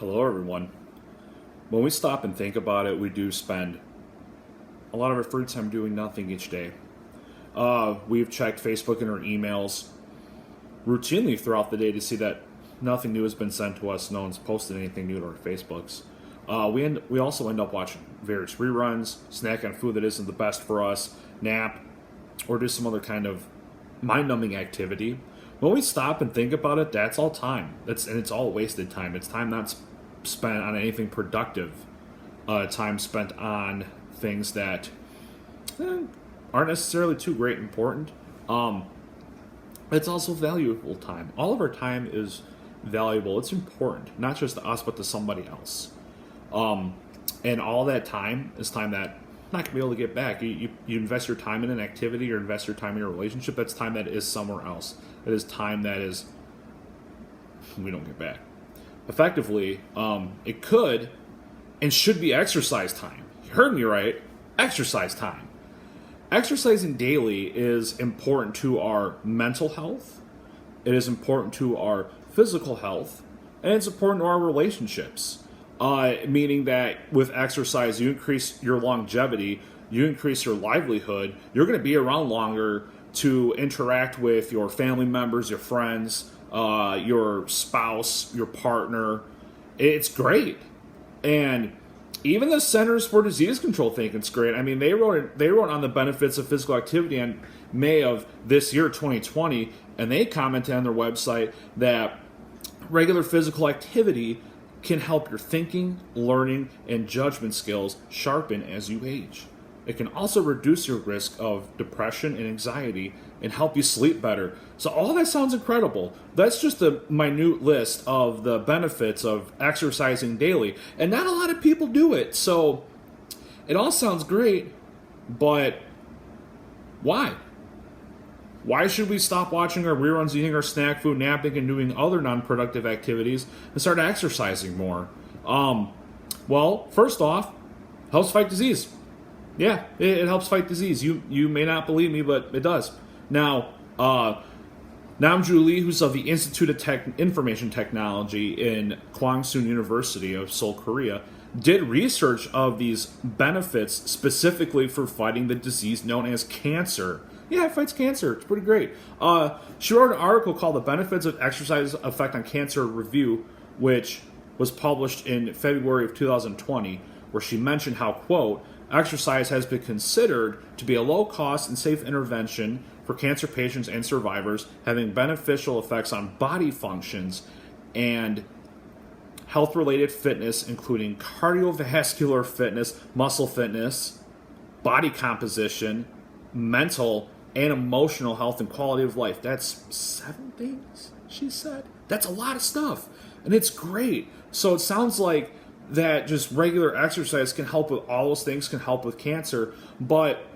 Hello, everyone. When we stop and think about it, we do spend a lot of our free time doing nothing each day. We've checked Facebook and our emails routinely throughout the day to see that nothing new has been sent to us. No one's posted anything new to our Facebooks. We also end up watching various reruns, snack on food that isn't the best for us, nap, or do some other kind of mind-numbing activity. When we stop and think about it, that's all time. It's all wasted time. It's time not spent on anything productive. Time spent on things that aren't necessarily too great and important. It's also valuable time. All of our time is valuable. It's important, not just to us, but to somebody else. And all that time is time that not going to be able to get back. You invest your time in an activity or invest your time in a relationship, that's time that is somewhere else. It is time that is we don't get back. Effectively, it could and should be exercise time. You heard me right. Exercise time. Exercising daily is important to our mental health. It is important to our physical health. And it's important to our relationships. Meaning that with exercise, you increase your longevity, you increase your livelihood, you're going to be around longer to interact with your family members, your friends, your spouse, your partner. It's great. And even the Centers for Disease Control think it's great. I mean, they wrote on the benefits of physical activity in May of this year, 2020, and they commented on their website that regular physical activity can help your thinking, learning, and judgment skills sharpen as you age. It can also reduce your risk of depression and anxiety and help you sleep better. So all that sounds incredible. That's just a minute list of the benefits of exercising daily. And not a lot of people do it. So it all sounds great, but why? Why should we stop watching our reruns, eating our snack food, napping, and doing other non-productive activities and start exercising more? Well, first off, helps fight disease. Yeah, it helps fight disease. You may not believe me, but it does. Now, Namju Lee, who's of the Institute of Information Technology in Kwangsoon University of Seoul, Korea, did research of these benefits specifically for fighting the disease known as cancer. Yeah, it fights cancer. It's pretty great. She wrote an article called The Benefits of Exercise Effect on Cancer Review, which was published in February of 2020, where she mentioned how, quote, exercise has been considered to be a low-cost and safe intervention for cancer patients and survivors, having beneficial effects on body functions and health-related fitness, including cardiovascular fitness, muscle fitness, body composition, mental and emotional health and quality of life. That's 7 things, she said. That's a lot of stuff, and it's great. So it sounds like that just regular exercise can help with all those things, can help with cancer, but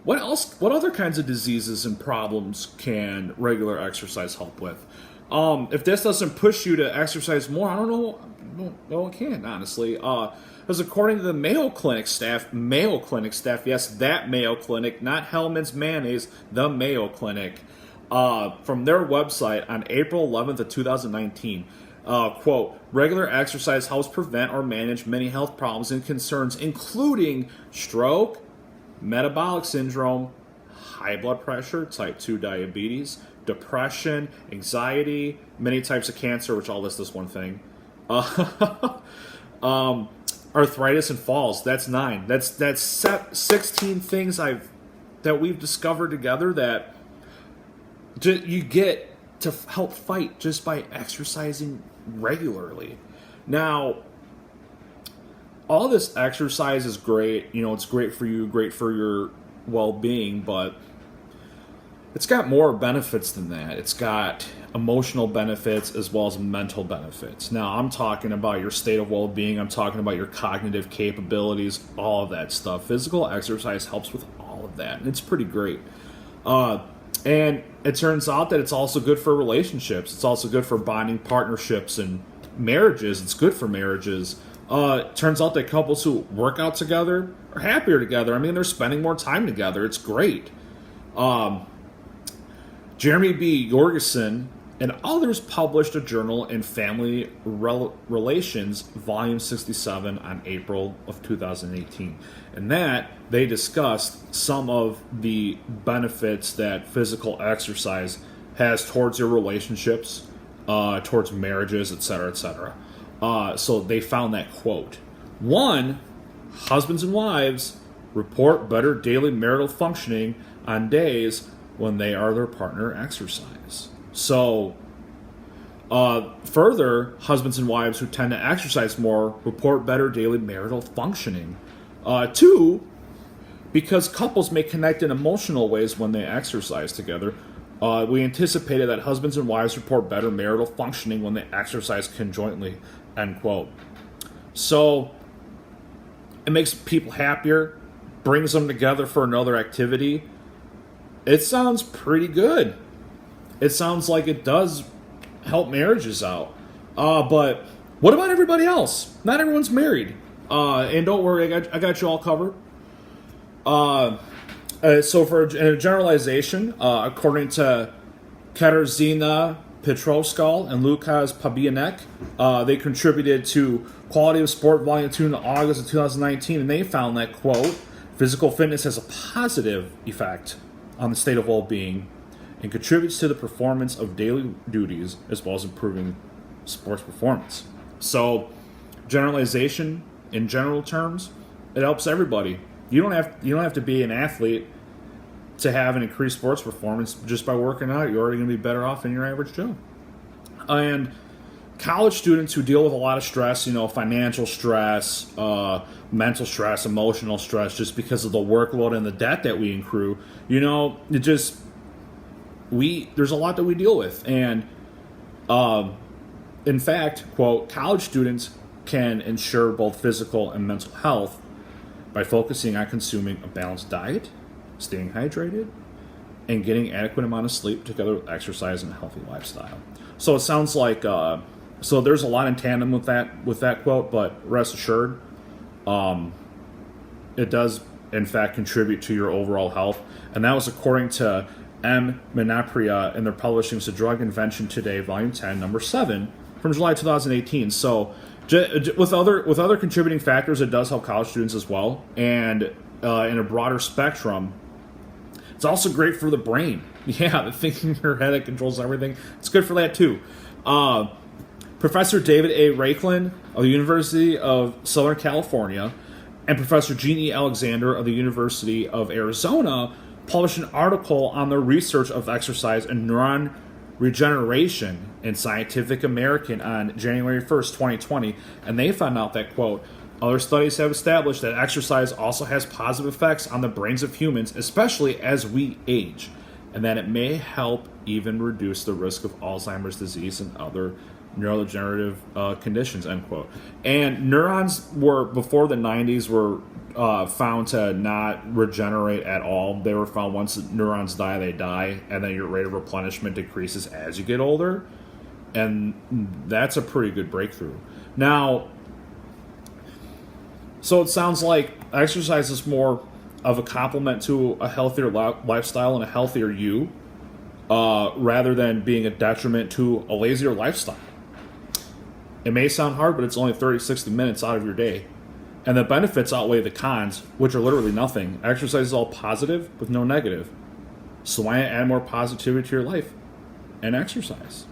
what else? What other kinds of diseases and problems can regular exercise help with? If this doesn't push you to exercise more, I don't know. No, it can't, honestly. Because according to the Mayo Clinic staff, yes, that Mayo Clinic, not Hellman's Mayonnaise, the Mayo Clinic, from their website on April 11th of 2019, quote, regular exercise helps prevent or manage many health problems and concerns, including stroke, metabolic syndrome, high blood pressure, type 2 diabetes, depression, anxiety, many types of cancer, which I'll list this one thing, arthritis and falls. That's 9. That's 16 things that we've discovered together that you get to help fight just by exercising regularly. Now, all this exercise is great. You know, it's great for you, great for your well-being, but it's got more benefits than that. It's got emotional benefits as well as mental benefits. Now, I'm talking about your state of well-being. I'm talking about your cognitive capabilities, all of that stuff. Physical exercise helps with all of that, and it's pretty great. And it turns out that it's also good for relationships. It's also good for bonding partnerships and marriages. It's good for marriages. It turns out that couples who work out together are happier together. I mean, they're spending more time together. It's great. Jeremy B. Jorgensen and others published a journal in Family Relations, Volume 67, on April of 2018. And that they discussed some of the benefits that physical exercise has towards your relationships, towards marriages, etc., etc. So they found that quote. One, husbands and wives report better daily marital functioning on days when they are their partner exercise. So, further, husbands and wives who tend to exercise more report better daily marital functioning. Two, because couples may connect in emotional ways when they exercise together, we anticipated that husbands and wives report better marital functioning when they exercise conjointly, end quote. So, it makes people happier, brings them together for another activity. It sounds pretty good. It sounds like it does help marriages out. But what about everybody else? Not everyone's married. And don't worry, I got you all covered. So for a generalization, according to Katarzyna Petrovskal and Lukasz Pabianek, they contributed to Quality of Sport Volume 2 in August of 2019, and they found that, quote, physical fitness has a positive effect on the state of well-being and contributes to the performance of daily duties as well as improving sports performance. So, generalization in general terms, it helps everybody. You don't have to be an athlete to have an increased sports performance. Just by working out, you're already going to be better off than your average Joe. And college students who deal with a lot of stress, financial stress, mental stress, emotional stress, just because of the workload and the debt that we accrue, there's a lot that we deal with. And in fact, quote, college students can ensure both physical and mental health by focusing on consuming a balanced diet, staying hydrated, and getting adequate amount of sleep together with exercise and a healthy lifestyle. So it sounds like so there's a lot in tandem with that quote, but rest assured, it does in fact contribute to your overall health, and that was according to M. Minapria in their Publishing's The Drug Invention Today, Volume 10, Number 7, from July 2018. So with other contributing factors, it does help college students as well, and in a broader spectrum, it's also great for the brain. Yeah, the thinking in your head that controls everything. It's good for that too. Professor David A. Raiklin of the University of Southern California and Professor Jean E. Alexander of the University of Arizona published an article on the research of exercise and neuron regeneration in Scientific American on January 1st, 2020, and they found out that, quote, other studies have established that exercise also has positive effects on the brains of humans, especially as we age, and that it may help even reduce the risk of Alzheimer's disease and other neurodegenerative conditions, end quote. And neurons were, before the 90s, were found to not regenerate at all. They were found once neurons die, they die, and then your rate of replenishment decreases as you get older. And that's a pretty good breakthrough. Now, so it sounds like exercise is more of a complement to a healthier lifestyle and a healthier you, rather than being a detriment to a lazier lifestyle. It may sound hard, but it's only 30, 60 minutes out of your day. And the benefits outweigh the cons, which are literally nothing. Exercise is all positive with no negative. So why not add more positivity to your life and exercise?